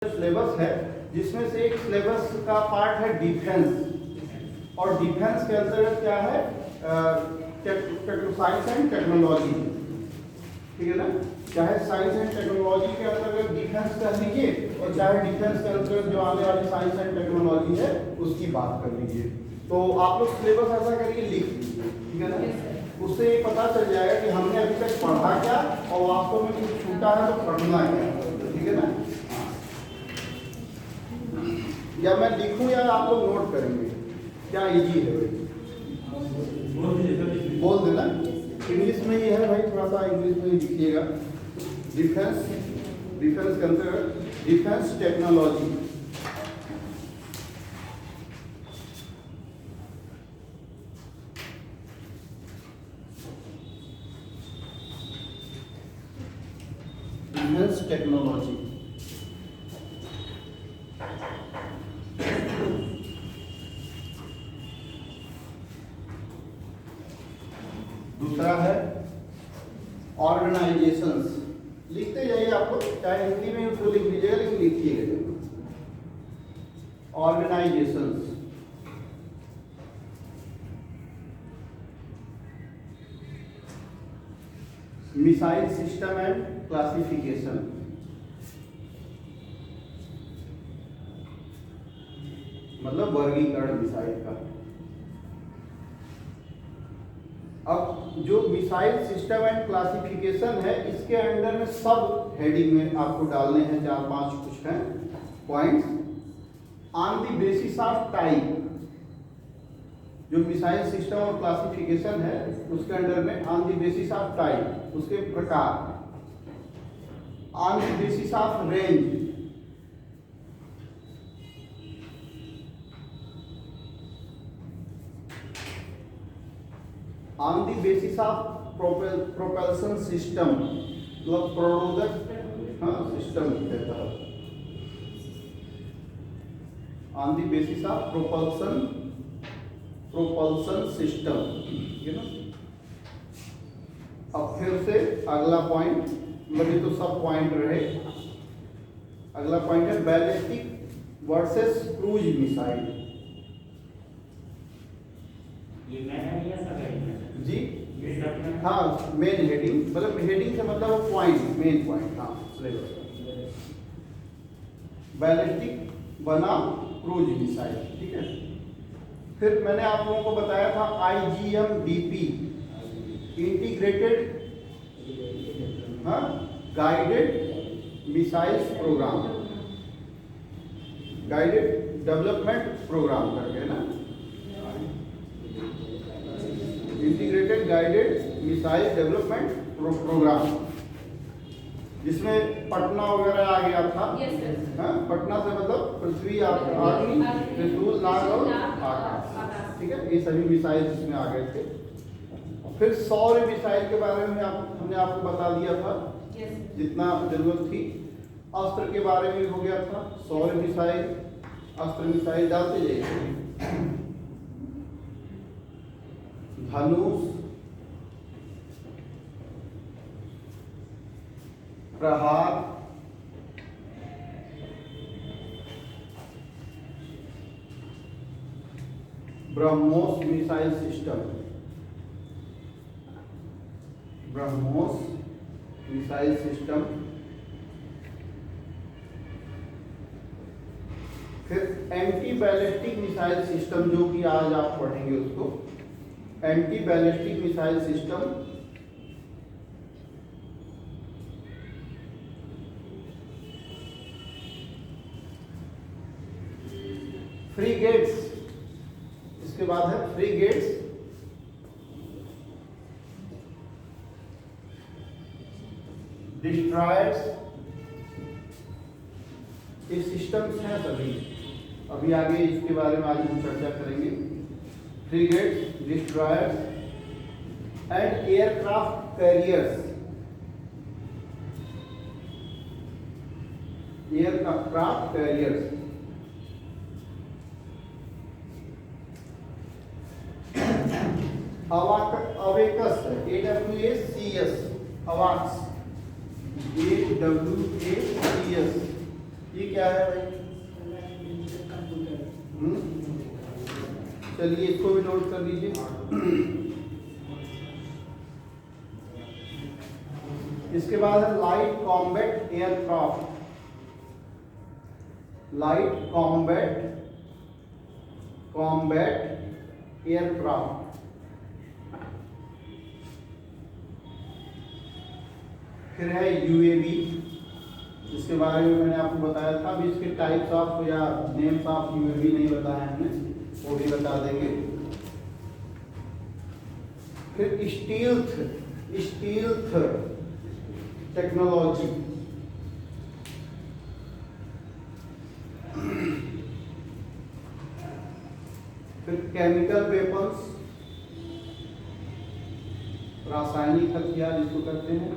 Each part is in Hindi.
सिलेबस है जिसमें से एक सिलेबस का पार्ट है डिफेंस। और डिफेंस के अंतर्गत क्या है, साइंस एंड टेक्नोलॉजी, ठीक है ना। चाहे साइंस एंड टेक्नोलॉजी के अंतर्गत डिफेंस कर लीजिए और चाहे डिफेंस के अंतर्गत जो आने वाली साइंस एंड टेक्नोलॉजी है उसकी बात कर लीजिए। तो आप लोग सिलेबस ऐसा करिए लिख लीजिए, ठीक है ना। उससे ये पता चल जाएगा कि हमने अभी तक पढ़ा क्या और वास्तव में कुछ छूटा है तो पढ़ना है, ठीक है ना। या मैं लिखूं या आप लोग नोट करेंगे, क्या इजी है भाई? बोल देना। इंग्लिश में ही है भाई, थोड़ा सा इंग्लिश में ही लिखिएगा। डिफेंस, डिफेंस के अंतर्गत डिफेंस टेक्नोलॉजी, डिफेंस टेक्नोलॉजी। दूसरा है ऑर्गेनाइजेशंस। लिखते जाइए आप लोग, चाहे हिंदी में उसको लिख लीजिएगा लेकिन लिखिएगा। Organisations, missile system and classification, मतलब वर्गीकरण मिसाइल का। अब जो मिसाइल सिस्टम एंड क्लासिफिकेशन है इसके अंडर में सब हेडिंग में आपको डालने हैं, 4-5 कुछ हैं points. On the basis of type, जो मिसाइल सिस्टम और क्लासिफिकेशन है उसके अंडर में on the basis of type, उसके प्रकार। On the basis of range, on the basis of propulsion system, मतलब प्रोडोदक सिस्टम कहता है। On the basis of propulsion system, ठीक है ना। अब फिर से अगला पॉइंट, मतलब ये तो सब पॉइंट रहे। अगला पॉइंट है बैलिस्टिक वर्सेस क्रूज मिसाइल। ये मैं है या सब है जी ये सब में? हाँ, मेन हेडिंग, मतलब हेडिंग से मतलब पॉइंट, मेन पॉइंट। हाँ, सिलेबस बैलिस्टिक बनाम क्रूज मिसाइल, ठीक है। फिर मैंने आप लोगों को बताया था IGM-DP, integrated guided missiles programme, guided development programme करके ना, integrated guided missile development programme, जिसमें पटना वगैरह आ गया था। हाँ, पटना से मतलब पृथ्वी, अग्नि, त्रिशूल, नाग और आकाश, ठीक है। ये सभी मिसाइल इसमें आ गए थे। फिर सौर मिसाइल के बारे में हमने आपको बता दिया था जितना जरूरत थी। अस्त्र के बारे में हो गया था, सौर मिसाइल, अस्त्र मिसाइल डालते जाइए। धनुष, प्रहार, BrahMos missile system, BrahMos missile system. फिर एंटी बैलिस्टिक मिसाइल सिस्टम, जो कि आज आप पढ़ेंगे उसको, एंटी बैलिस्टिक मिसाइल सिस्टम। फ्रीगेट्स, इसके बाद है फ्रीगेट्स, डिस्ट्रॉयर्स। ये सिस्टम्स हैं सभी, अभी आगे इसके बारे में आज हम चर्चा करेंगे। Frigates, destroyers and aircraft carriers, aircraft carriers. अवेकस है, AWACS, अवाक्स, AWACS, ये क्या है भाई? चलिए इसको भी नोट कर लीजिए। इसके बाद है light combat aircraft. Light combat aircraft. फिर है यूएवी, जिसके बारे में मैंने आपको बताया था। अभी इसके टाइप्स ऑफ या नेम्स ऑफ यूएवी नहीं बताया हमने, वो भी बता देंगे। फिर स्टील्थ टेक्नोलॉजी। फिर केमिकल वेपन्स, रासायनिक हथियार जिसको कहते हैं।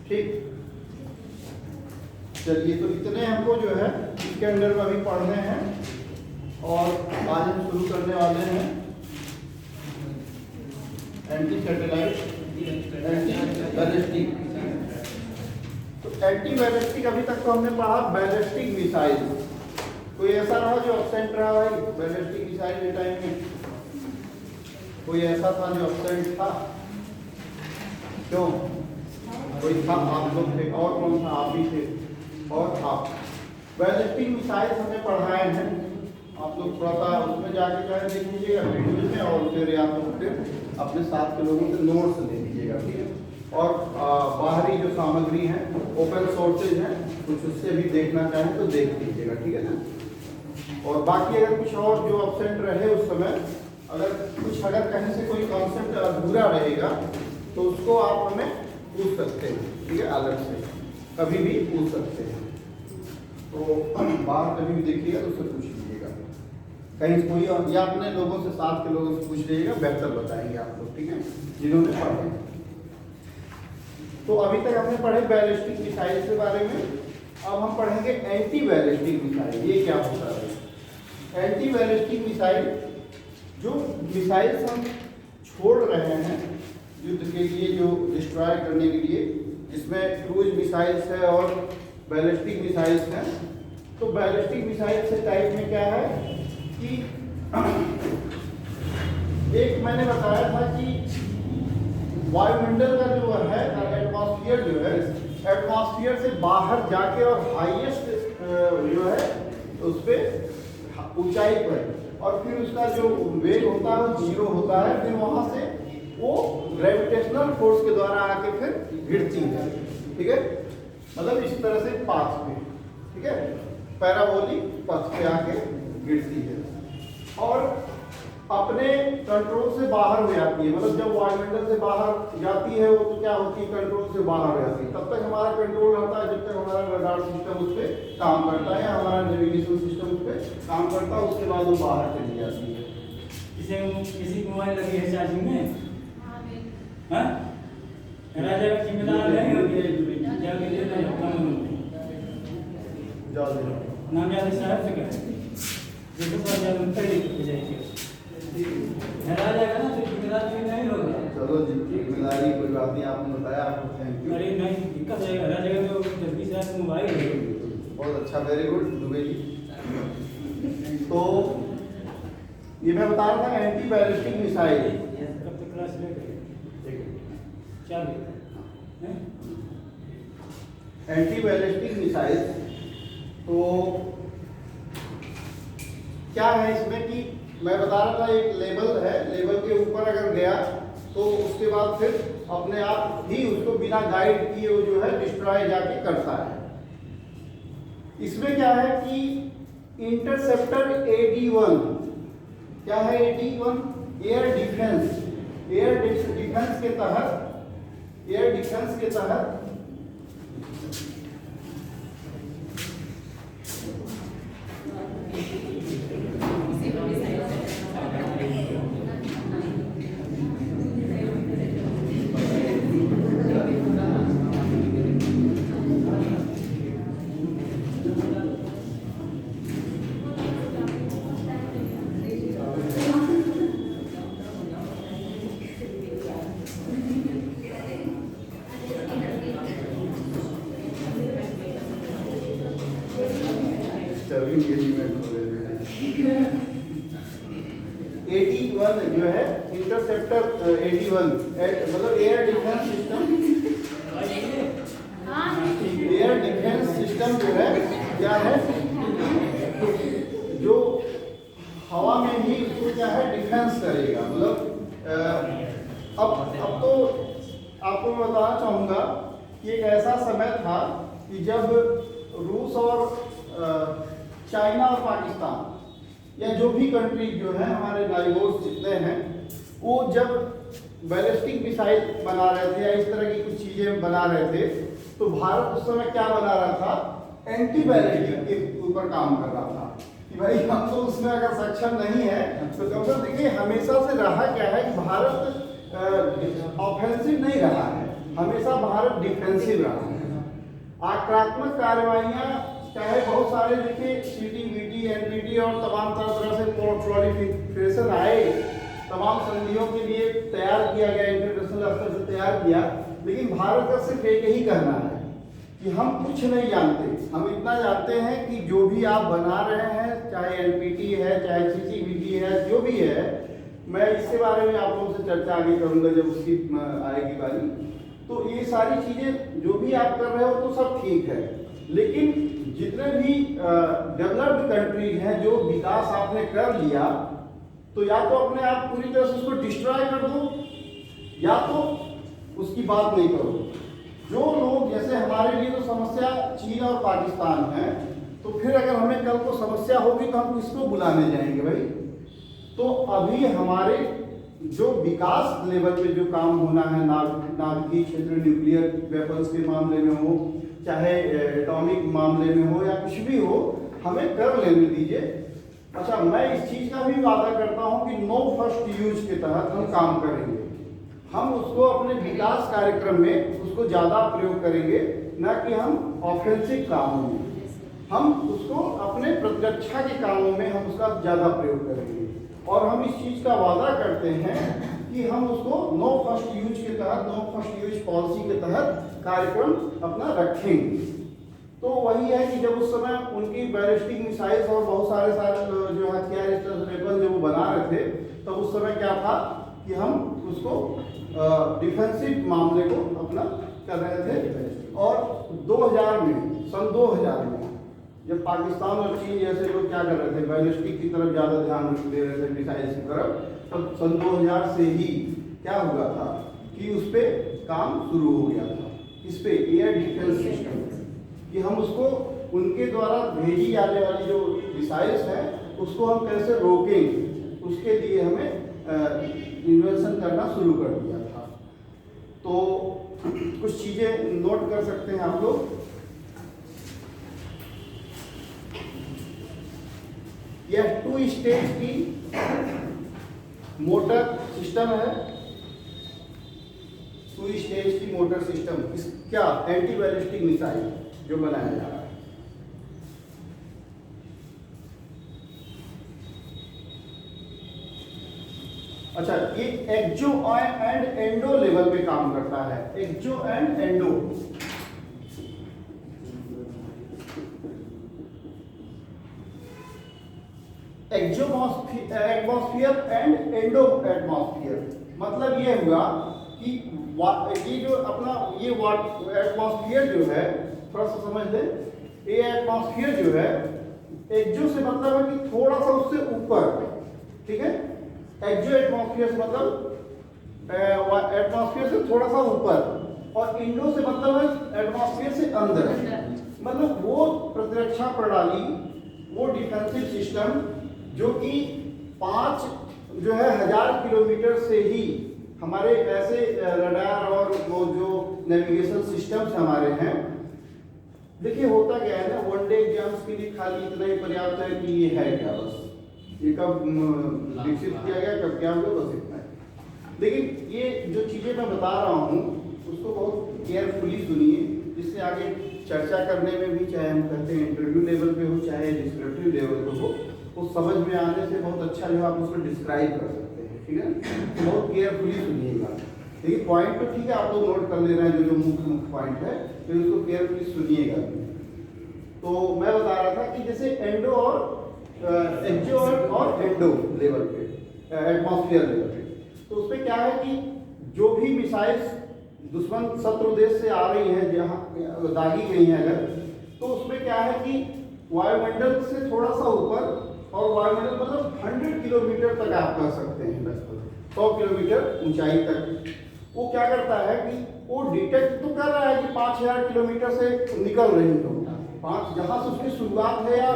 ठीक, चलिए तो इतने हमको जो है इसके अंदर में अभी पढ़ने हैं और आज हम शुरू करने वाले हैं एंटी सैटेलाइट एंटी बैलिस्टिक। तो एंटी बैलिस्टिक अभी तक तो हमने पढ़ा बैलिस्टिक मिसाइल। कोई ऐसा रहा जो एब्सेंट रहा भाई बैलिस्टिक मिसाइल के टाइम में? कोई ऐसा था जो एब्सेंट था? क्यों? कोई था? आप लोग थे। और कौन था? आप ही थे और आप। बैलिस्टिक मिसाइल हमने पढ़ाए हैं, आप लोग थोड़ा सा उसमें जाके चाहे देख लीजिएगा वीडियो में, और फिर या तो फिर अपने साथ के लोगों से नोट्स ले लीजिएगा, ठीक है। और बाहरी जो सामग्री है, ओपन सोर्सेज हैं, कुछ उससे भी देखना चाहें तो देख लीजिएगा, ठीक है ना। और बाकी अगर कुछ और जो एब्सेंट रहे उस समय, अगर कहीं से कोई कॉन्सेप्ट अधूरा रहेगा तो उसको आप हमें पूछ सकते हैं, ठीक है, अलग से कभी भी पूछ सकते हैं। तो बाहर कभी भी देखिएगा तो उससे पूछ लीजिएगा, कहीं कोई या अपने लोगों से, साथ के लोगों से पूछ लीजिएगा, बेहतर बताएंगे आप लोग, ठीक है, जिन्होंने पढ़े। तो अभी तक हमने पढ़े बैलिस्टिक मिसाइल के बारे में। अब हम पढ़ेंगे एंटी बैलिस्टिक मिसाइल। ये क्या होता है? एंटी बैलिस्टिक मिसाइल, जो मिसाइल हम छोड़ रहे हैं युद्ध के लिए, जो डिस्ट्रॉय करने के लिए, जिसमें क्रूज मिसाइल्स है और बैलिस्टिक मिसाइल्स हैं। तो बैलिस्टिक मिसाइल से टाइप में क्या है कि एक मैंने बताया था कि वायुमंडल का जो है, एटमॉस्फेयर जो है, एटमॉस्फेयर से बाहर जाके और हाईएस्ट जो है उस पर ऊंचाई पर, और फिर उसका जो वेग होता है वो 0 होता है। फिर वहां से वो ग्रेविटेशनल फोर्स के द्वारा आके फिर गिरती है, ठीक है, मतलब इस तरह से पाथ पे, ठीक है, पैराबोलिक पथ पे आके गिरती है और अपने कंट्रोल से बाहर हो जाती है। मतलब जब वायुमंडल से बाहर जाती है वो, तो क्या होती है, कंट्रोल से बाहर हो जाती है। तब तक हमारा कंट्रोल रहता है जब तक हमारा रडार सिस्टम उस पर काम करता है, हमारा नेविगेशन सिस्टम उस पर काम करता है। उसके बाद वो बाहर चली जाती है। इसे किसी को मोबाइल लगी है चार्जिंग में? हाँ, राजा का जिम्मेदार नहीं होगी, जाके दे दो नाम याद साहब से करें, जैसे पर जब उन पर लिख जाएगी राजा का ना, तो जिम्मेदार नहीं होगा। चलो जी, जिम्मेदारी कोई बात नहीं, आपने बताया, आपको थैंक यू। अरे नहीं, दिक्कत है राजा का तो 10-20 मोबाइल है। बहुत अच्छा, वेरी गुड दुबे जी। तो ये मैं बता रहा था एंटी बैलिस्टिक मिसाइल। कब तक क्लास लेकर? 4 एंटी बैलिस्टिक मिसाइल, तो क्या है इसमें कि मैं बता रहा था एक लेवल है, लेवल के ऊपर अगर गया तो उसके बाद फिर अपने आप ही उसको बिना गाइड किए वो जो है डिस्ट्रॉय जाके करता है। इसमें क्या है कि इंटरसेप्टर AD-1, क्या है AD-1? एयर डिफेंस के तहत 81 जो है इंटरसेप्टर 81 मतलब air defence system, air defence system जो है क्या है, जो हवा में ही उसको क्या है डिफेंस करेगा। मतलब अब तो आपको मैं बताना चाहूँगा कि एक ऐसा समय था कि जब रूस और चाइना और पाकिस्तान या जो भी कंट्री जो है हमारे नाइबर्स जितने हैं, वो जब बैलिस्टिक मिसाइल बना रहे थे या इस तरह की कुछ चीज़ें बना रहे थे, तो भारत उस समय क्या बना रहा था, एंटी बैलिस्टिक के ऊपर काम कर रहा था कि भाई हम तो उसमें अगर सक्षम नहीं है तो कम से कम देखिए हमेशा से रहा क्या है कि भारत ऑफेंसिव नहीं रहा है, हमेशा भारत डिफेंसिव रहा है। आक्रामक कार्रवाइयाँ चाहे बहुत सारे देखिए CTBT NPT और तमाम तरह से प्रोलिफरेशन आए, तमाम संधियों के लिए तैयार किया गया, इंटरनेशनल स्तर से तैयार किया, लेकिन भारत का सिर्फ एक ही करना है कि हम कुछ नहीं जानते, हम इतना जानते हैं कि जो भी आप बना रहे हैं, चाहे NPT है चाहे CTBT है, जो भी है, मैं इसके बारे में आप लोगों से चर्चा आगे करूंगा जब उसकी आएगी बारी। तो ये सारी चीजें जो भी आप कर रहे हो तो सब ठीक है, लेकिन जितने भी डेवलप्ड कंट्रीज हैं जो विकास आपने कर लिया, तो या तो अपने आप पूरी तरह से उसको डिस्ट्रॉय कर दो या तो उसकी बात नहीं करो। जो लोग जैसे हमारे लिए तो समस्या चीन और पाकिस्तान है, तो फिर अगर हमें कल को समस्या होगी तो हम किसको बुलाने जाएंगे भाई। तो अभी हमारे जो विकास लेवल पे जो काम होना है, नाभिकीय क्षेत्र, न्यूक्लियर वेपन्स के मामले में हो, चाहे एटॉमिक मामले में हो या कुछ भी हो, हमें कर लेने दीजिए। अच्छा, मैं इस चीज़ का भी वादा करता हूं कि नो फर्स्ट यूज के तहत हम काम करेंगे, हम उसको अपने विकास कार्यक्रम में उसको ज़्यादा प्रयोग करेंगे, न कि हम ऑफेंसिव कामों में, हम उसको अपने प्रतिरक्षा के कामों में हम उसका ज़्यादा प्रयोग करेंगे। और हम इस चीज़ का वादा करते हैं कि हम उसको नो फर्स्ट यूज के तहत, नो फर्स्ट यूज पॉलिसी के तहत कार्यक्रम अपना रखेंगे। तो वही है कि जब उस समय उनकी बैलिस्टिक मिसाइल्स और बहुत सारे जो हथियार इस तरह से वेपन जो वो बना रहे थे, तब उस समय क्या था कि हम उसको डिफेंसिव मामले को अपना कर रहे थे। और 2000 में, सन 2000 में जब पाकिस्तान और चीन जैसे लोग क्या कर रहे थे, बैलिस्टिक की तरफ ज़्यादा ध्यान दे रहे थे, मिसाइल्स की तरफ, तब सन 2000 से ही क्या हुआ था कि उस पर काम शुरू हो गया था, इस पे एयर डिफेंस सिस्टम, कि हम उसको उनके द्वारा भेजी जाने वाली जो मिसाइल्स हैं उसको हम कैसे रोकें, उसके लिए हमें इन्वेंशन करना शुरू कर दिया था। तो कुछ चीज़ें नोट कर सकते हैं आप लोग। यह 2 स्टेज की मोटर सिस्टम है, 2 स्टेज की मोटर सिस्टम, क्या एंटी बैलिस्टिक मिसाइल जो बनाया जा रहा है। अच्छा, ये एक्जो एंड एंडो लेवल पे काम करता है, exo and endo. Atmosphere and endo atmosphere, मतलब ये हुआ कि ये जो अपना ये एटमॉस्फेयर जो है, थोड़ा सा समझ ले, ये एटमॉस्फेयर जो है, एक्जो से मतलब है कि थोड़ा सा उससे ऊपर, ठीक है, एक्जो एटमॉस्फेयर से मतलब एटमॉस्फेयर से थोड़ा सा ऊपर, और इंडो से मतलब है एटमॉस्फेयर से अंदर, मतलब वो प्रतिरक्षा प्रणाली, वो डिफेंसिव सिस्टम जो कि 5 जो है 1000 किलोमीटर से ही हमारे ऐसे रडार और वो जो नेविगेशन सिस्टम्स हमारे हैं। देखिए होता क्या है ना, वनडे एग्जाम्स के लिए खाली इतना ही पर्याप्त है कि ये है क्या, बस ये कब विकसित किया गया, कब क्या हुआ, बस इतना है। लेकिन ये जो चीज़ें मैं बता रहा हूँ उसको बहुत केयरफुली सुनिए, जिससे आगे चर्चा करने में भी, चाहे हम कहते हैं इंटरव्यू लेवल पे हो चाहे डिस्क्रिप्टिव लेवल पे हो, उस समझ में आने से बहुत अच्छा जो आप उसको डिस्क्राइब कर सकते हैं, ठीक है। बहुत केयरफुली सुनिएगा, देखिए पॉइंट तो ठीक है आप लोग नोट कर ले रहे हैं जो मुख्य पॉइंट है, फिर उसको केयरफुली सुनिएगा। तो मैं बता रहा था कि जैसे एंडो और एक्जो और एंडो लेवल पे, एटमॉस्फेयर लेवल पे। तो उसमें क्या है कि जो भी मिसाइल्स दुश्मन शत्रु देश से आ रही हैं, जहाँ दागी गई हैं अगर, तो उसमें क्या है कि वायुमंडल से थोड़ा सा ऊपर, और वायुमंडल मतलब 100 किलोमीटर तक आप कह सकते हैं, लगभग 100 किलोमीटर ऊंचाई तक वो क्या करता है कि वो डिटेक्ट तो कर रहा है कि 5000 किलोमीटर से निकल रही हो, जहाँ से उसकी शुरुआत है या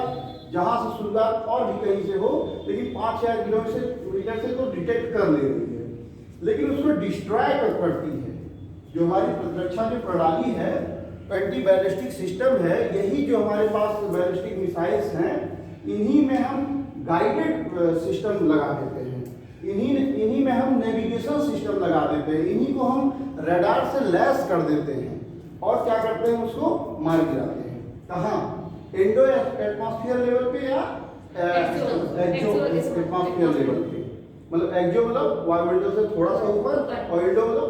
जहाँ से शुरुआत और भी कहीं से हो, लेकिन 5000 किलोमीटर से तो डिटेक्ट कर ले रही है, लेकिन उसको डिस्ट्रॉय करती है। जो हमारी प्रतिरक्षा जो प्रणाली है, एंटी बैलिस्टिक सिस्टम है, यही जो हमारे पास बैलिस्टिक मिसाइल्स हैं, इन्हीं में हम गाइडेड सिस्टम लगा देते हैं, इन्हीं में हम नेविगेशन सिस्टम लगा देते हैं, इन्हीं को हम रडार से लैस कर देते हैं और क्या करते हैं, उसको मार गिराते हैं। कहाँ? इंडो एटमॉस्फेयर लेवल पे या एक्सो एटमॉस्फेयर लेवल पे। मतलब एक्सो मतलब वायुमंडल से थोड़ा सा ऊपर, और इंडो मतलब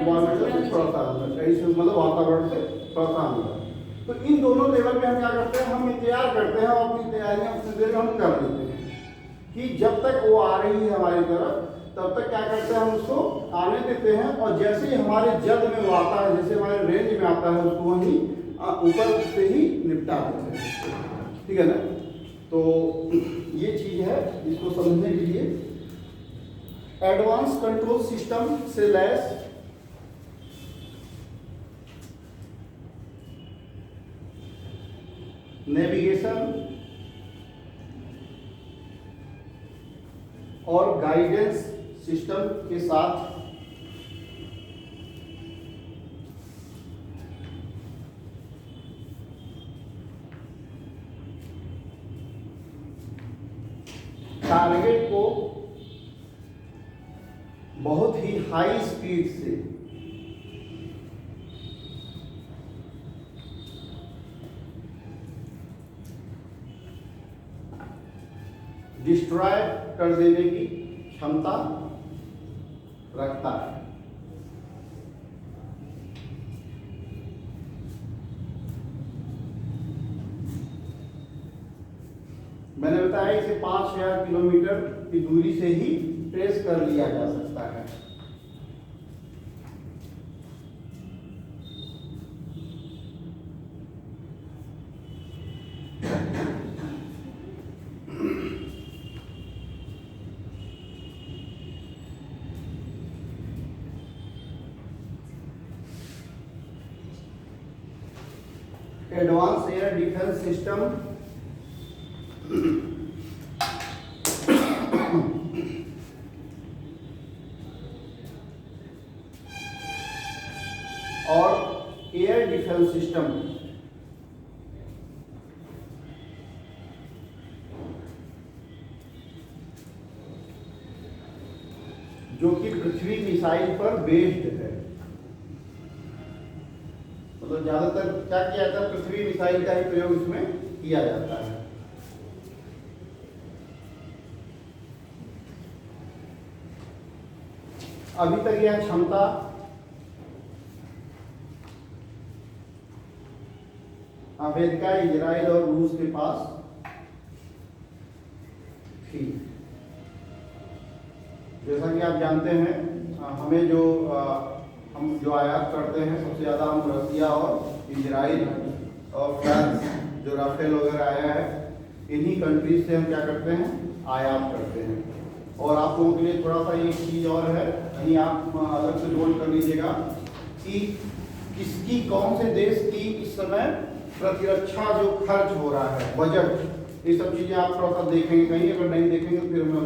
वायुमंडल से थोड़ा सा अंदर, ऐसे मतलब वातावरण से थोड़ा सा अंदर। तो इन दोनों लेवल पे हम क्या करते हैं, हम इंतजार करते हैं और अपनी तैयारियां उतनी देर में हम कर लेते हैं कि जब तक वो आ रही है हमारी तरफ, तब तक क्या करते हैं, हम उसको आने देते हैं, और जैसे ही हमारे जद में वो आता है, जैसे हमारे रेंज में आता है, उसको वहीं ऊपर से ही निपटा देते हैं। ठीक है ना? तो ये चीज है, इसको समझने के लिए एडवांस कंट्रोल सिस्टम से लैस नेविगेशन और गाइडेंस सिस्टम के साथ टारगेट को बहुत ही हाई स्पीड से डिस्ट्रॉय कर देने की क्षमता रखता है। मैंने बताया इसे 5000 किलोमीटर की दूरी से ही ट्रेस कर लिया जा सकता है। एडवांस एयर डिफेंस सिस्टम और एयर डिफेंस सिस्टम जो कि पृथ्वी मिसाइल पर बेस्ड है। मतलब ज्यादातर क्या किया जाता है, पृथ्वी मिसाइल का ही प्रयोग इसमें किया जाता है। अभी तक यह क्षमता अमेरिका, इजराइल और रूस के पास थी। जैसा कि आप जानते हैं, हमें हम जो आयात करते हैं सबसे ज़्यादा हम रसिया और इजराइल और फ्रांस, जो राफेल वगैरह आया है, इन्हीं कंट्रीज से हम क्या करते हैं, आयात करते हैं। और आप लोगों के लिए थोड़ा सा एक चीज़ और है, कहीं आप अलग से नोट कर लीजिएगा कि किसकी, कौन से देश की इस समय प्रतिरक्षा जो खर्च हो रहा है, बजट, ये सब चीज़ें आप थोड़ा सा देखेंगे कहीं। अगर नहीं देखेंगे फिर मैं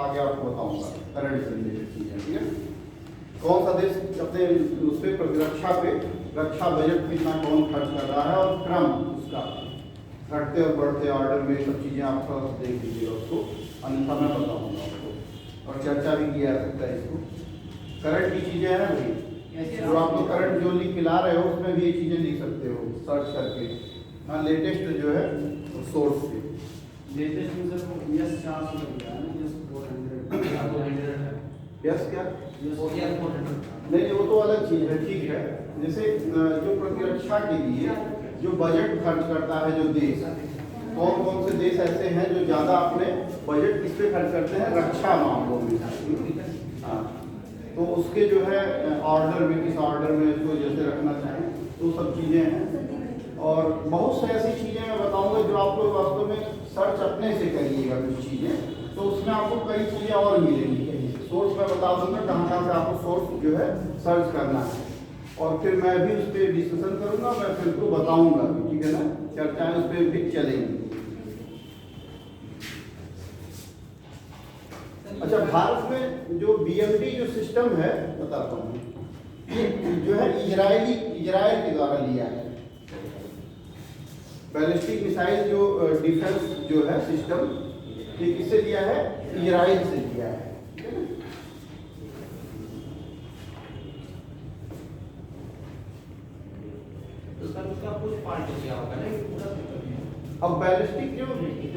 आगे आपको बताऊंगा करंट से रिलेटेड चीज़ें। ठीक है? कौन सा देश अपने उस पर प्रतिरक्षा पे रक्षा बजट कितना कौन खर्च कर रहा है, और क्रम उसका घटते और बढ़ते ऑर्डर में सब चीज़ें आप थोड़ा सा देख लीजिएगा उसको, अन्यथा मैं बताऊँगा आपको, और चर्चा भी किया जा सकता है इसको। करंट की चीज़ें हैं ना भाई, जो आप लोग करंट जो लिख के ला रहे हो उसमें भी ये चीज़ें लिख सकते हो सर्च करके। हाँ, लेटेस्ट जो है सोर्स से लेटेस्ट में सर यस 400 लग गया है, यस 400 है। यस क्या? यस 400 नहीं, वो तो अलग चीज़ है। ठीक है, जैसे जो प्रतिरक्षा के लिए जो बजट खर्च करता है जो देश, कौन कौन से देश ऐसे हैं जो ज़्यादा अपने बजट किस पे खर्च करते हैं, रक्षा मामलों में। हाँ, तो उसके जो है ऑर्डर में, किस ऑर्डर में इसको जैसे रखना चाहें, तो सब चीज़ें हैं। और बहुत से ऐसी चीज़ें मैं बताऊंगा जो आप लोग वास्तव में सर्च अपने से करिएगा कुछ चीज़ें, तो उसमें आपको कई चीज़ें और मिलेंगी। सोर्स मैं बता दूंगा कहाँ कहाँ से आपको सोर्स जो है सर्च करना है, और फिर मैं भी उस पर डिस्कशन करूंगा, मैं फिर को बताऊंगा, ठीक है ना, चर्चाएं उस पर भी चलेंगी। अच्छा, भारत में जो BMD जो सिस्टम है बताता हूँ, ये जो है इजराइल के द्वारा लिया है। बैलिस्टिक मिसाइल जो डिफेंस जो है सिस्टम, ये किससे लिया है, इजराइल से लिया है, ठीक है ना। तो सर उसका कुछ पार्ट किया होगा ना, ये पूरा अब बैलिस्टिक जो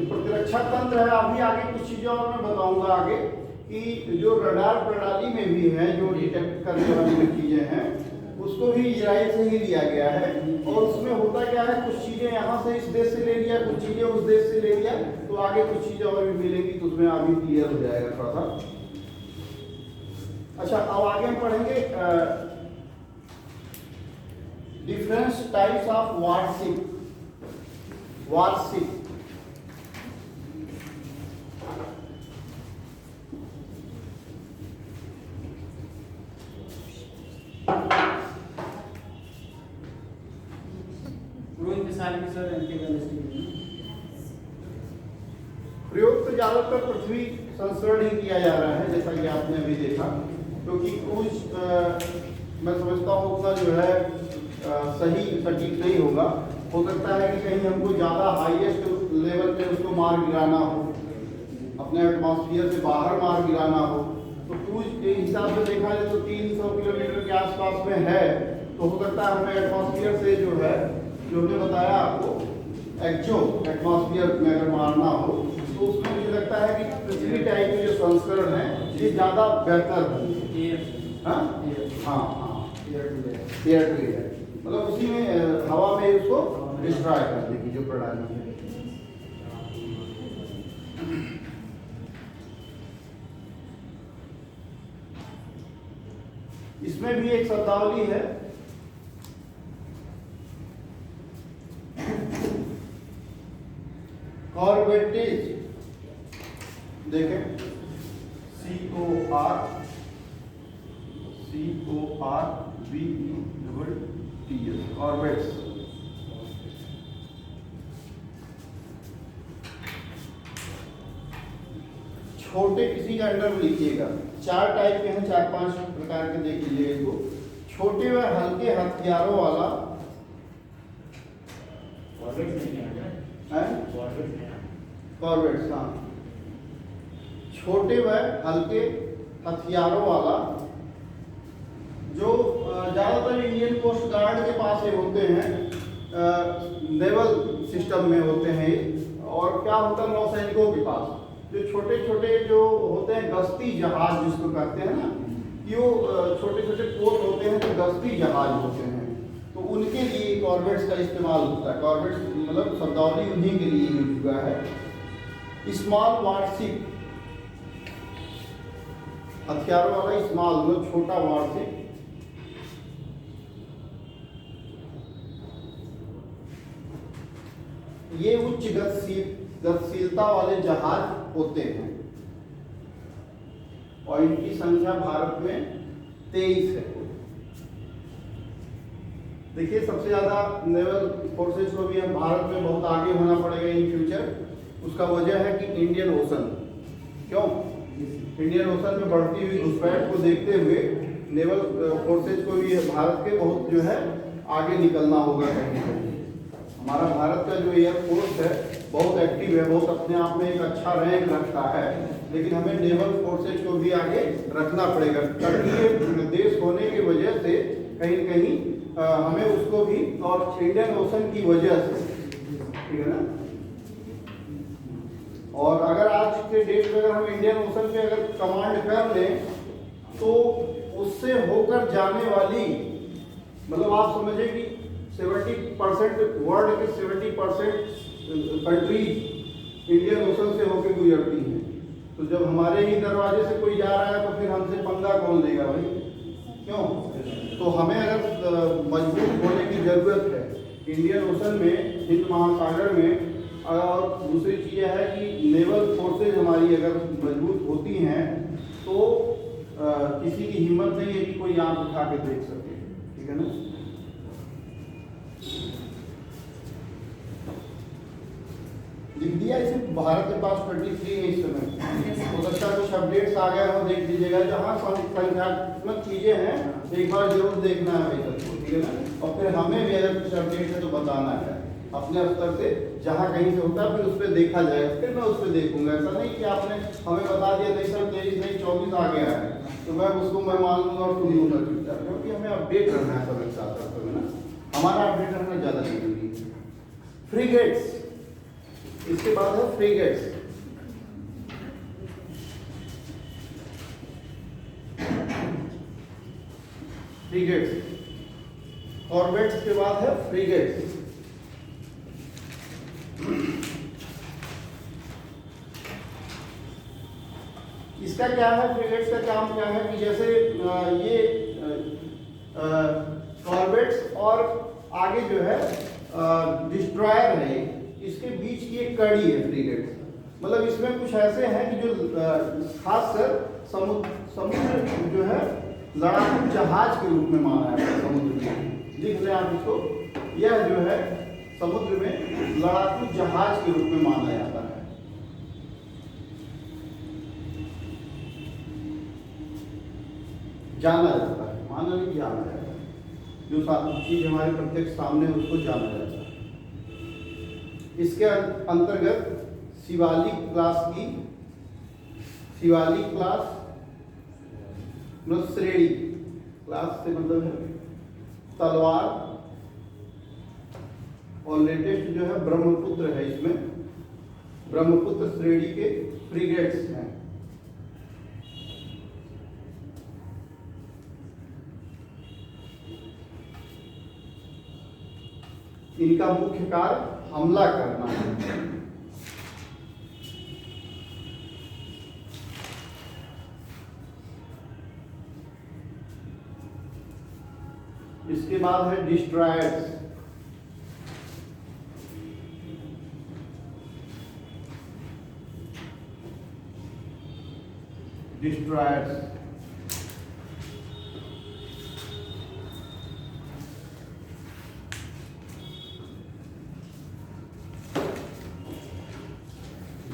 प्रतिरक्षा तंत्र है, अभी आगे कुछ चीजें और मैं बताऊंगा आगे, कि जो रडार प्रणाली में भी है, जो डिटेक्ट करने वाली जो चीजें हैं, उसको भी इजराइल से ही लिया गया है। और उसमें होता क्या है, कुछ चीजें यहाँ से इस देश से ले लिया, कुछ चीजें उस देश से ले लिया, तो आगे कुछ चीजें और भी मिलेंगी, तो उसमें अभी क्लियर हो जाएगा थोड़ा सा। अच्छा, अब आगे हम पढ़ेंगे डिफरेंट टाइप्स ऑफ वारशिप। प्रयोग तो ज्यादातर पृथ्वी संस्करण ही किया जा रहा है, जैसा कि आपने अभी देखा, क्योंकि क्रूज मैं समझता हूँ उतना जो है सही सटीक नहीं होगा। हो सकता है कि कहीं हमको ज़्यादा हाईएस्ट लेवल पे उसको मार गिराना हो, अपने एटमॉस्फेयर से बाहर मार गिराना हो, तो क्रूज के हिसाब से देखा जाए तो 300 किलोमीटर के आसपास में है, तो हो सकता है हमें एटमॉस्फेयर से जो है, जो हमने बताया आपको, एक्चो एटमॉस्फेयर में अगर मारना हो, तो उसमें मुझे लगता है कि पृथ्वी टाइप के जो संस्करण है ये ज़्यादा बेहतर होंगे। हाँ हाँ हाँ, एयर टू एयर, मतलब उसी में हवा में उसको डिस्ट्रॉय करने की जो प्रणाली है। इसमें भी एक शब्दावली है, कॉर्वेटेज, देखें CORVETS, कॉर्वेट्स। छोटे किसी का अंडर में लिखिएगा, 4 टाइप के हैं, 4-5 प्रकार के देख लीजिए इसको। छोटे व हल्के हथियारों वाला कॉर्वेट्स, हाँ, छोटे व हल्के हथियारों वाला, जो ज़्यादातर इंडियन कोस्ट गार्ड के पास ये होते हैं, नेवल सिस्टम में होते हैं। और क्या होता है नौसैनिकों के पास, जो छोटे छोटे जो होते हैं गश्ती जहाज जिसको कहते हैं ना, कि वो छोटे छोटे पोत होते हैं जो गश्ती जहाज होते हैं, तो उनके लिए कॉर्वेट्स का इस्तेमाल होता है। कॉर्वेट्स मतलब शब्दावली उन्हीं के लिए यूज हुआ है। स्मॉल वारशिप, हथियारों वाला स्मॉल मतलब छोटा वारशिप, ये उच्च गतिशीलता वाले जहाज होते हैं, और इनकी संख्या भारत में 23 है। देखिए, सबसे ज्यादा नेवल फोर्सेस को भी हम भारत में बहुत आगे होना पड़ेगा इन फ्यूचर। उसका वजह है कि इंडियन ओशन, क्यों इंडियन ओशन में बढ़ती हुई घुसपैठ को देखते हुए नेवल फोर्सेस को भी भारत के बहुत जो है आगे निकलना होगा कहीं ना कहीं। हमारा भारत का जो एयर फोर्स है बहुत एक्टिव है, बहुत अपने आप में एक अच्छा रैंक रखता है, लेकिन हमें नेवल फोर्सेज को भी आगे रखना पड़ेगा। तटीय देश होने की वजह से कहीं न कहीं हमें उसको भी, और इंडियन ओशन की वजह से, ठीक है ना। और अगर आज के डेट में अगर हम इंडियन ओशन पे अगर कमांड कर लें, तो उससे होकर जाने वाली, मतलब आप समझे कि 70% वर्ल्ड के 70% कंट्रीज इंडियन ओशन से होकर गुजरती हैं। तो जब हमारे ही दरवाजे से कोई जा रहा है तो फिर हमसे पंगा कौन लेगा भाई? क्यों? तो हमें अगर मजबूत होने की ज़रूरत है इंडियन ओशन में, हिंद महासागर में। और दूसरी चीज़ है कि नेवल फोर्सेज हमारी अगर मजबूत होती हैं तो किसी की हिम्मत नहीं है कि कोई आंख उठा के देख सके, ठीक है ना। लिख दिया इसे, भारत के पास 23 है इस समय। हो सकता है कुछ अपडेट्स आ गए हो, देख लीजिएगा। जहाँ संख्यात्मक चीजें हैं एक बार जरूर देखना है भाई सबको, ठीक है ना। और फिर हमें भी अगर कुछ अपडेट है तो बताना है अपने स्तर से, जहाँ कहीं से होता है फिर उस पर देखा जाएगा, फिर मैं उस पर देखूंगा। ऐसा नहीं कि आपने हमें बता दिया नहीं सर 23 नहीं 24 आ गया है तो मैं उसको मैं मान लूँगा और सुन लूँगा चुपचाप, क्योंकि हमें अपडेट रहना है समय के साथ साथ में ना, हमारा अपडेट रहना ज़्यादा जरूरी है। फ्रीगेट्स, इसके बाद है फ्रीगेट्स। फ्रीगेट्स, कॉर्वेट्स के बाद है फ्रीगेट्स। इसका क्या है, फ्रीगेट्स का काम क्या है कि जैसे ये कॉर्वेट्स और आगे जो है डिस्ट्रॉयर है, इसके बीच की एक कड़ी है फ्रीगेट्स। मतलब इसमें कुछ ऐसे हैं कि जो खासकर समुद्र जो है लड़ाकू जहाज के रूप में माना है समुद्र में। लिख लें आप इसको, यह जो है समुद्र में लड़ाकू जहाज के रूप में माना जाता है। जाना जाता है, माना नहीं जाना जाता है। जो चीज हमारे प्रत्यक्ष सामने है उसको जाना जाता है। इसके अंतर्गत शिवालिक क्लास मतलब श्रेणी, क्लास से मतलब है तलवार, और लेटेस्ट जो है ब्रह्मपुत्र है, इसमें ब्रह्मपुत्र श्रेणी के फ्रीगेट्स हैं। इनका मुख्य कार्य हमला करना है। इसके बाद है डिस्ट्रॉयर्स।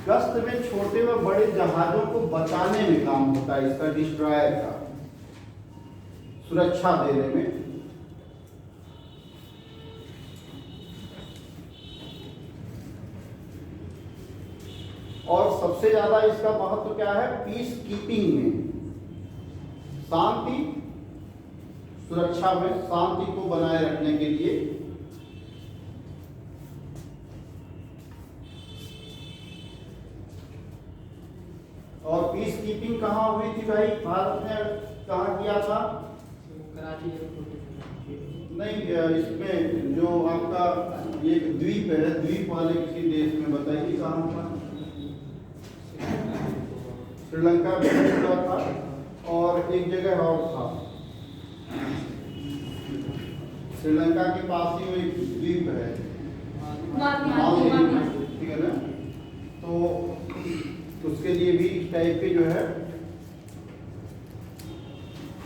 गश्त में छोटे व बड़े जहाजों को बचाने में काम होता है इसका, डिस्ट्रॉयर का, सुरक्षा देने में। और सबसे ज्यादा इसका महत्व क्या है, पीस कीपिंग में, शांति सुरक्षा में, शांति को बनाए रखने के लिए। और पीस कीपिंग कहाँ हुई थी भाई, भारत ने कहाँ किया था? नहीं, इसमें जो आपका ये द्वीप है, द्वीप वाले किसी देश में, बताइए कहाँ था? श्रीलंका में हुआ था, और एक जगह और था श्रीलंका के पास ही वो एक द्वीप है, ठीक है ना। तो उसके लिए भी इस टाइप के जो है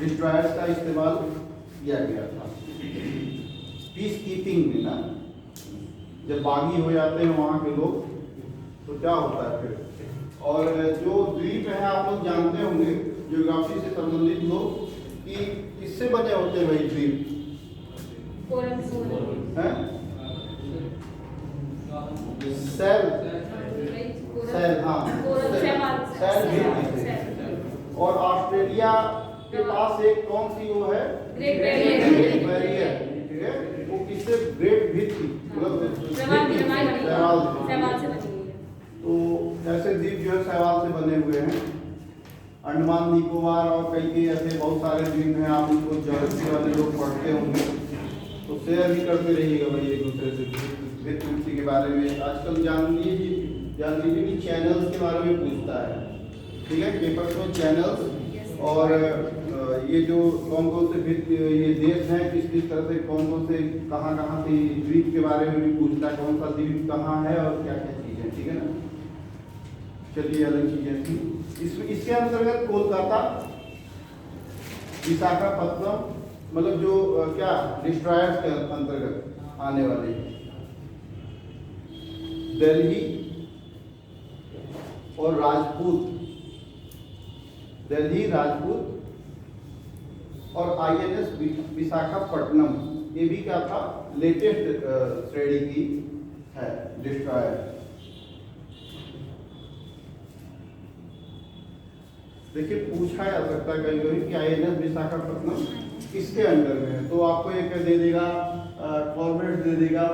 डिस्ट्रॉयर्स का इस्तेमाल किया गया था पीस कीपिंग में ना। जब बागी हो जाते हैं वहाँ के लोग तो क्या होता है फिर। और जो द्वीप है आप लोग जानते होंगे ज्योग्राफी से संबंधित लोग कि किससे बने होते हैं भाई द्वीप हैं? सेल, हाँ सेल भी। और ऑस्ट्रेलिया के पास एक कौन सी वो है, ग्रेट बैरियर, ठीक है। वो किससे, ग्रेट भित्ति थी, तो ऐसे द्वीप जो है शैवाल से बने हुए हैं। अंडमान निकोबार और कई ऐसे बहुत सारे द्वीप हैं, आप उनको ज्योग्राफी वाले लोग पढ़ते होंगे, तो शेयर भी करते रहिएगा भाई एक दूसरे से। फ्रीक्वेंसी के बारे में आजकल जान लीजिए कि चैनल्स के बारे में पूछता है, ठीक है। पेपर्स में चैनल्स और ये जो कौन कौन से ये देश हैं, किस तरह से कौन से कहाँ से द्वीप के बारे में भी पूछता है, कौन सा द्वीप कहाँ है और क्या क्या चीज़ें, ठीक है ना। चलिए अलग चीज़ें थी इसके अंतर्गत कोलकाता, विशाखापत्तनम, मतलब जो क्या डिस्ट्रॉयर्स के अंतर्गत आने वाले, दिल्ली और राजपूत, दिल्ली, राजपूत और INS विशाखापट्टनम, ये भी क्या था, लेटेस्ट श्रेणी की है डिस्ट्रॉयर। देखिए पूछा जा सकता है कहीं कहीं कि INS विशाखापट्टनम किसके अंडर में है, तो आपको एक दे देगा, कॉर्वेट दे देगा,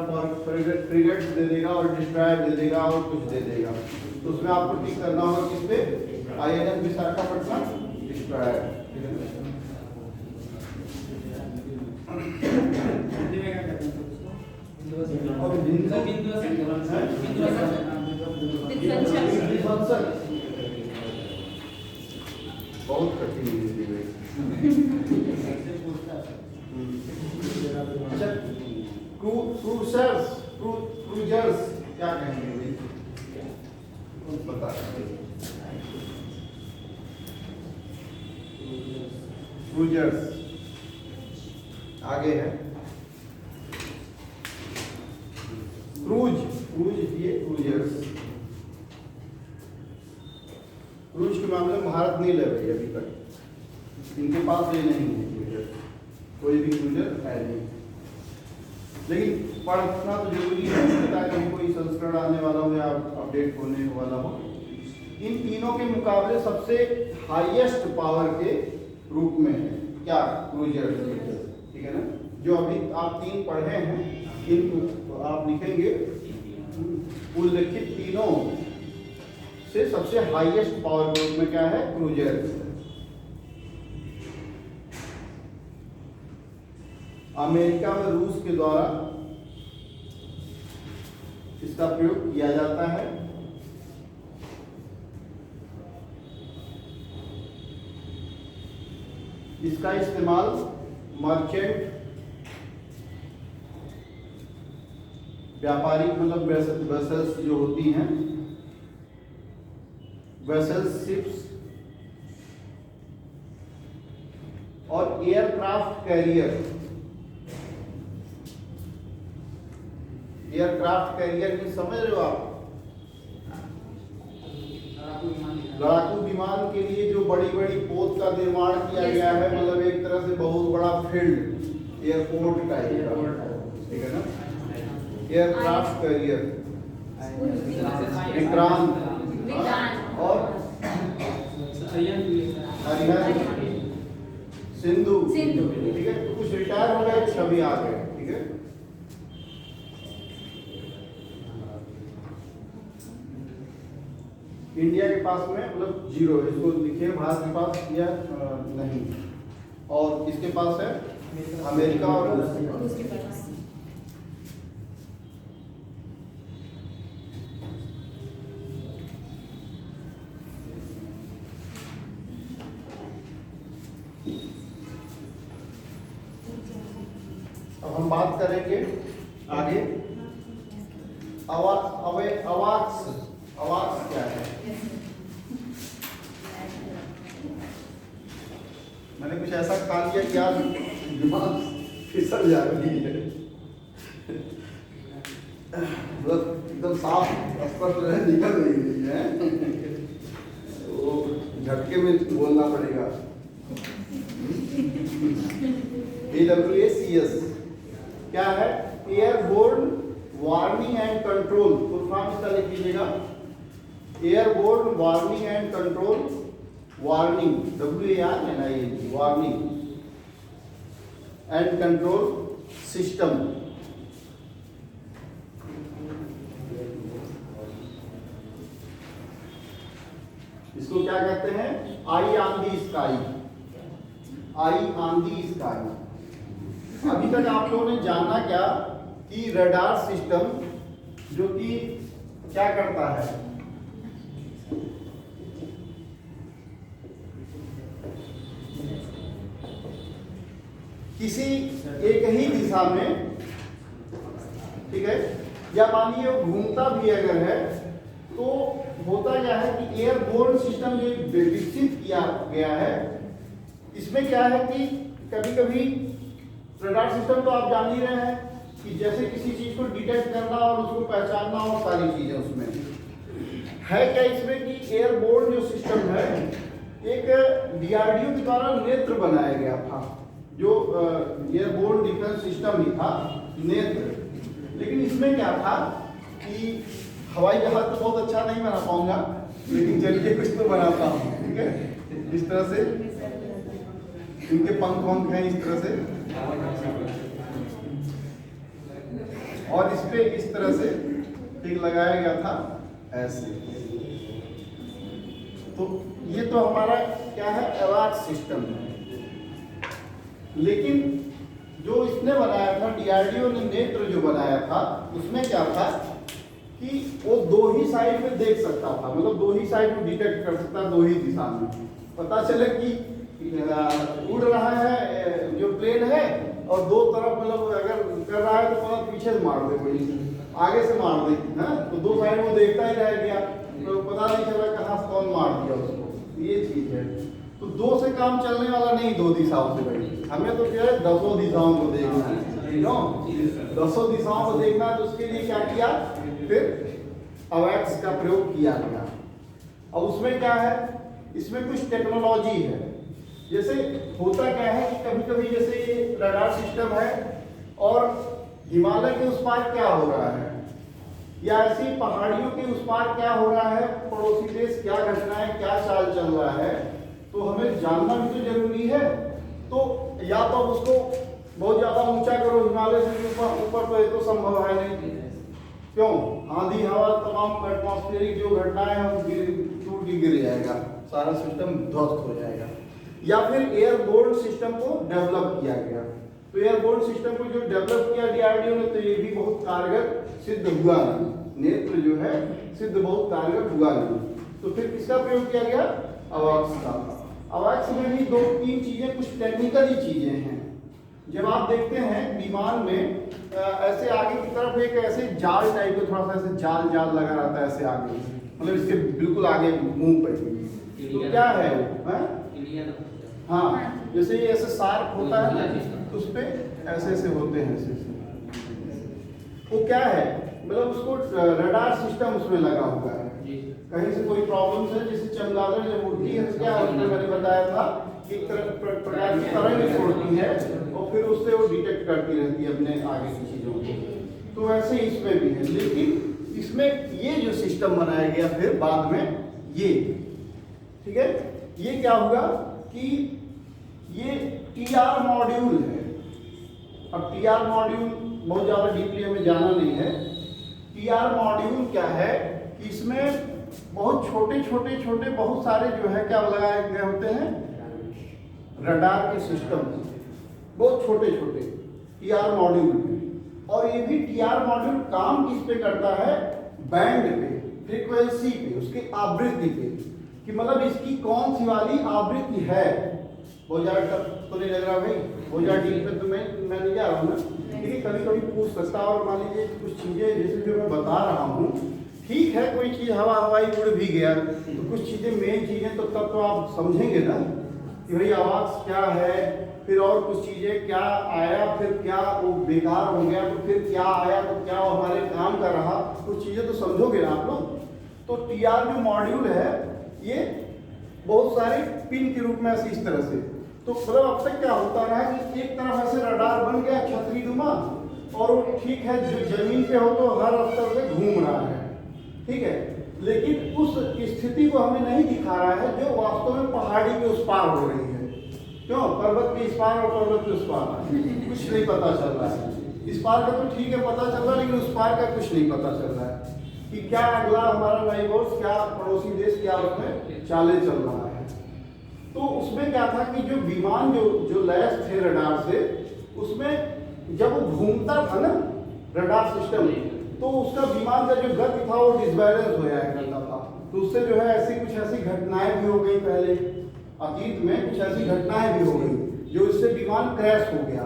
फ्रिगेट्स दे देगा और डिस्ट्रॉयर दे देगा और कुछ दे देगा, तो उसमें आपको टिक करना होगा किस पे, INS विशाखापट्टनम डिस्ट्रॉयर। और बहुत कठिन हिंदी में। अच्छा, क्रूजर्स क्या कहेंगे भाई, बता क्रूजर्स आगे है, क्रूज ये क्रूजर्स, क्रूज के मामले में भारत नहीं ले रही अभी तक, इनके पास ये नहीं है क्रूजर, कोई भी क्रूजर है नहीं, लेकिन पढ़ना तो जरूरी है ताकि कोई संस्करण आने वाला हो या अपडेट होने वाला हो। इन तीनों के मुकाबले सबसे हाईएस्ट पावर के रूप में है क्या, क्रूजर, ठीक है ना। जो अभी आप 3 पढ़े हैं इन आप लिखेंगे, उल्लेखित तीनों से सबसे हाईएस्ट पावर के रूप में क्या है, क्रूजर। अमेरिका में रूस के द्वारा इसका प्रयोग किया जाता है। इसका इस्तेमाल मर्चेंट, व्यापारिक मतलब वेसल्स जो होती हैं, वेसल्स, शिप्स और एयरक्राफ्ट कैरियर, एयरक्राफ्ट कैरियर की समझ रहे हो आप, लड़ाकू विमान के लिए जो बड़ी बड़ी पोत का निर्माण किया गया है, मतलब एक तरह से बहुत बड़ा फील्ड एयरपोर्ट टाइप का, ठीक है ना, एयरक्राफ्ट कैरियर, विक्रांत और हरिहर, सिंधु, ठीक है, तो कुछ रिटायर हो गए, सभी आ गए, ठीक है। इंडिया के पास में मतलब 0 है, इसको लिखिए, भारत के पास या नहीं, और इसके पास है अमेरिका और रूस के पास। अब हम बात करेंगे आगे अवाक्स क्या है। मैंने कुछ ऐसा खा लिया कि आज दिमाग फिसल जा रही है, मतलब एकदम साफ स्पष्ट निकल रही है, वो झटके में बोलना पड़ेगा। AWACS क्या है, airborne warning and control, full form इसका लिख लीजिएगा, airborne warning and control, warning WARNING, warning and control system. इसको क्या कहते हैं, eye on the sky, eye on the sky. अभी तक आप लोगों ने जाना क्या कि रडार सिस्टम जो कि क्या करता है, किसी एक ही दिशा में, ठीक है, या मानिए वो घूमता भी अगर है, तो होता क्या है कि एयरबोर्न सिस्टम जो विकसित किया गया है, इसमें क्या है कि कभी कभी रडार सिस्टम तो आप जान ही रहे हैं कि जैसे किसी चीज को डिटेक्ट करना और उसको पहचानना और सारी चीजें उसमें है। क्या इसमें कि एयरबोर्न जो सिस्टम है, एक डीआरडीओ के द्वारा नेत्र बनाया गया था, जो एयरबोर्न डिफेंस सिस्टम ही था, नेत्र। लेकिन इसमें क्या था कि हवाई जहाज तो बहुत अच्छा नहीं बना पाऊंगा, लेकिन चलिए कुछ तो बनाता हूँ, ठीक है। इस तरह से इनके पंख वंख हैं, इस तरह से, और इस पे इस तरह से एक लगाया गया था ऐसे। तो ये तो हमारा क्या है, एवाक्स सिस्टम है। लेकिन जो इसने बनाया था, डीआरडीओ ने नेत्र जो बनाया था, उसमें क्या था कि वो दो ही साइड में देख सकता था, मतलब दो ही साइड में डिटेक्ट कर सकता, दो ही दिशा में। पता चले कि उड़ रहा है जो प्लेन है, और दो तरफ मतलब अगर कर रहा है तो मतलब पीछे से मार दे, कोई आगे से मार दे, है तो दो साइड वो देखता ही रह गया, तो पता नहीं चला कहाँ से कौन मार दिया उसको। ये चीज है। तो दो से काम चलने वाला नहीं, दो दिशाओं से भाई, हमें तो क्या है, दसों दिशाओं को देखना है, दसों दिशाओं को देखना है। तो उसके लिए क्या किया, फिर अवैक्स का प्रयोग किया गया। अब उसमें क्या है, इसमें कुछ टेक्नोलॉजी है। जैसे होता क्या है कि कभी कभी जैसे ये रडार सिस्टम है, और हिमालय के उस पार क्या हो रहा है, या ऐसी पहाड़ियों के उस पार क्या हो रहा है, पड़ोसी देश क्या घटनाएं, क्या चाल चल रहा है, तो हमें जानना भी तो जरूरी है। तो या तो उसको बहुत ज्यादा ऊंचा करो, हिमालय से ऊपर तो ये तो संभव है नहीं, क्यों, आंधी हवा तमाम एटमॉस्फेरिक जो घटनाएं हैं टूट के गिर जाएगा, सारा सिस्टम ध्वस्त हो जाएगा। या फिर एयरबोर्न सिस्टम को डेवलप किया गया। तो एयरबोर्न सिस्टम को जो डेवलप किया डीआरडीओ ने, तो ये भी बहुत कारगर सिद्ध हुआ नहीं, नेत्र जो है सिद्ध बहुत कारगर हुआ नहीं। तो फिर किसका प्रयोग किया गया, अवैक्स का। अवैक्स में भी दो तीन चीजें, कुछ टेक्निकल ही चीजें हैं। जब आप देखते हैं विमान में ऐसे आगे की तरफ एक ऐसे जाल टाइप का, थोड़ा सा ऐसे जाल जाल लगा रहता है ऐसे आगे, मतलब इसके बिल्कुल आगे मुंह पे, तो क्या है वो, हाँ, जैसे ये ऐसे शार्प होता है ना, तो उस पे ऐसे ऐसे होते हैं, ऐसे वो क्या है, मतलब उसको रडार सिस्टम उसमें लगा हुआ है। कहीं से कोई प्रॉब्लम है, जैसे चमगादड़ जब उड़ती है, क्या उसमें मैंने बताया था कि एक प्रकार की तरंग छोड़ती है, और फिर उससे वो डिटेक्ट करती रहती है अपने आगे की चीजों को। तो वैसे इसमें भी है, लेकिन इसमें ये जो सिस्टम बनाया गया फिर बाद में, ये ठीक है, ये क्या होगा कि ये टीआर मॉड्यूल है। अब टीआर मॉड्यूल बहुत ज्यादा डीपली हमें जाना नहीं है। टीआर मॉड्यूल क्या है कि इसमें बहुत छोटे बहुत सारे जो है क्या लगाए गए होते हैं, रडार के सिस्टम, बहुत छोटे टीआर मॉड्यूल में। और ये भी टीआर मॉड्यूल काम किस पे करता है, बैंड पे, फ्रीक्वेंसी पे, उसकी आवृत्ति पे, कि मतलब इसकी कौन सी वाली आवृत्ति है। बहुत ज्यादा टफ तो नहीं लग रहा भाई, बहुत ज्यादा डीप पे तो मैं नहीं जा रहा हूँ ना, लेकिन कभी कभी पूछ सकता है। और मान लीजिए कुछ चीजें जैसे जो मैं बता रहा हूँ, ठीक है, कोई चीज हवाई उड़ भी गया, तो कुछ चीजें मेन चीजें तो तब तो आप समझेंगे ना कि भाई आवाज क्या है, फिर और कुछ चीजें क्या आया, फिर क्या वो बेकार हो गया, तो फिर क्या आया, तो क्या हमारे काम कर रहा, कुछ चीजें तो समझोगे ना आप लोग। तो टीआर जो मॉड्यूल है, ये बहुत सारे पिन के रूप में ऐसे इस तरह से, तो मतलब अब तक क्या होता रहा कि एक तरफ ऐसे रडार बन गया छतरी नुमा, और वो ठीक है जो जमीन पे हो तो हर स्तर पे घूम रहा है, ठीक है, लेकिन उस स्थिति को हमें नहीं दिखा रहा है जो वास्तव में पहाड़ी के उस पार हो रही है। क्यों, पर्वत के इस पार और पर्वत के उस पार कुछ नहीं पता चल रहा है। इस पार का तो ठीक है पता चल रहा है, लेकिन उस पार का कुछ नहीं पता चल रहा है कि क्या अगला हमारा नाइबर्स, क्या पड़ोसी देश क्या उसमें चाले चल रहा है। तो उसमें क्या था कि जो विमान जो लैस थे रडार से, उसमें जब वो घूमता था ना रडार सिस्टम, तो उसका विमान का जो गति था वो डिसबैलेंस हो जाया करता था। तो उससे जो है ऐसी घटनाएं भी हो गई, पहले अतीत में कुछ ऐसी घटनाएं भी हो गई जो इससे विमान क्रैश हो गया।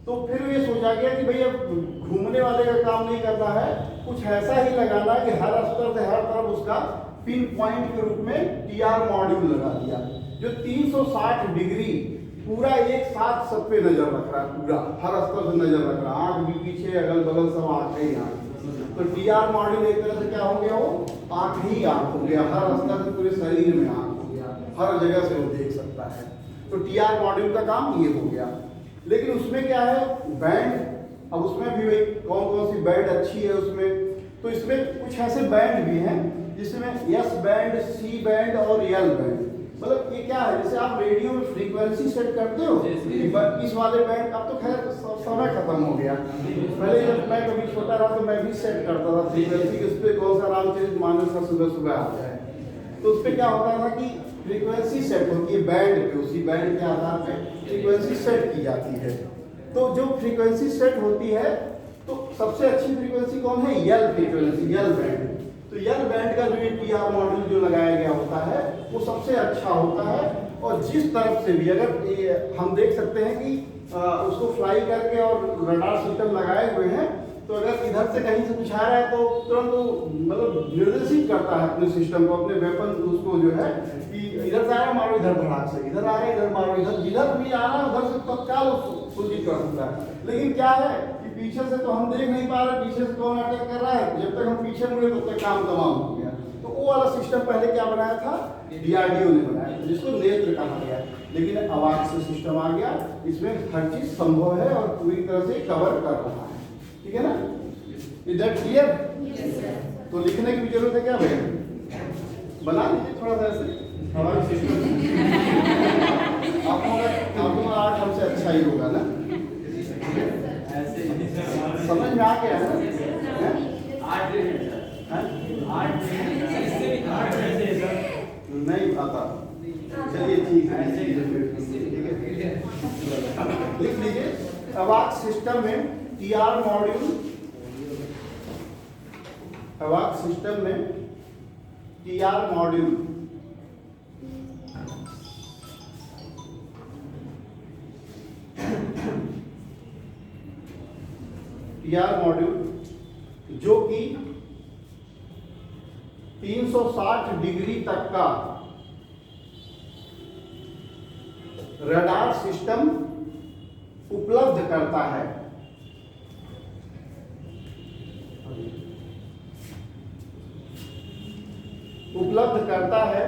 तो फिर ये सोचा गया कि भैया घूमने वाले का काम नहीं करना है, कुछ ऐसा ही लगाना है कि हर स्तर से हर तरफ उसका पिन पॉइंट के रूप में टीआर मॉड्यूल लगा दिया, जो 360 डिग्री पूरा एक साथ सब पे नजर रख रहा है, पूरा हर स्तर से नजर रख रहा है, आंख भी पीछे, अगल बगल सब आंखें ही आंख। तो टीआर मॉड्यूल एक तरह से क्या हो गया, वो आंख ही आंख हो गया, हर स्तर से पूरे शरीर में आंख हो गया, हर जगह से वो देख सकता है। तो टीआर मॉड्यूल का काम ये हो गया। लेकिन उसमें क्या है, बैंड, अब उसमें भी वही कौन कौन सी बैंड अच्छी है उसमें, तो इसमें कुछ ऐसे बैंड भी हैं जिसमें एस बैंड, सी बैंड और एल बैंड। मतलब ये क्या है, जैसे आप रेडियो में फ्रीक्वेंसी सेट करते हो, इस वाले बैंड, अब तो खैर समय खत्म हो गया, पहले जब मैं कभी छोटा रहा तो मैं भी सेट करता था फ्रीक्वेंसी, उस पर कौन सा रामचरितमानस का सुबह सुबह आ जाए। तो उस पर क्या होता था कि फ्रीक्वेंसी सेट होती है बैंड पे, उसी बैंड के आधार पे फ्रीक्वेंसी सेट की जाती है। तो जो फ्रीक्वेंसी सेट होती है, तो सबसे अच्छी फ्रीक्वेंसी कौन है, यल फ्रीक्वेंसी, यल बैंड। तो यल बैंड का जो ये टीआर मॉड्यूल जो लगाया गया होता है वो सबसे अच्छा होता है। और जिस तरफ से भी अगर ये हम देख सकते हैं कि उसको फ्लाई करके और रडार सिस्टम लगाए हुए हैं, तो अगर इधर से कहीं से कुछ आ रहा है तो तुरंत मतलब निर्देशित करता है अपने सिस्टम को, अपने वेपन उसको जो है कि इधर से आ रहा है मारो इधर धड़ाक से, इधर आ रहा है इधर मारो इधर, जिधर भी आ रहा है उधर से तत्काल सूचित कर सकता है। लेकिन क्या है कि पीछे से तो हम देख नहीं पा रहे पीछे से कौन अटैक कर रहा है, जब तक हम पीछे मुड़े तब तक काम तमाम हो गया। तो वो वाला सिस्टम पहले क्या बनाया था, डीआरडीओ ने बनाया था, जिसको नेत्र कहा गया। लेकिन अवाक्स सिस्टम आ गया, इसमें हर चीज संभव है और पूरी तरह से कवर कर रहा है, ठीक है ना। Is that clear? तो लिखने की भी जरूरत है क्या भैया, बना लीजिए थोड़ा सा ऐसे हमारे सिस्टम। आपका आर्ट हमसे अच्छा ही होगा ना, समझ में आ गया है ना? नहीं आता, चलिए ठीक है, लिख लीजिए। अवाक्स सिस्टम में टीआर मॉड्यूल, अवाक्स सिस्टम में टीआर मॉड्यूल जो कि 360 डिग्री तक का रडार सिस्टम उपलब्ध करता है। उपलब्ध करता है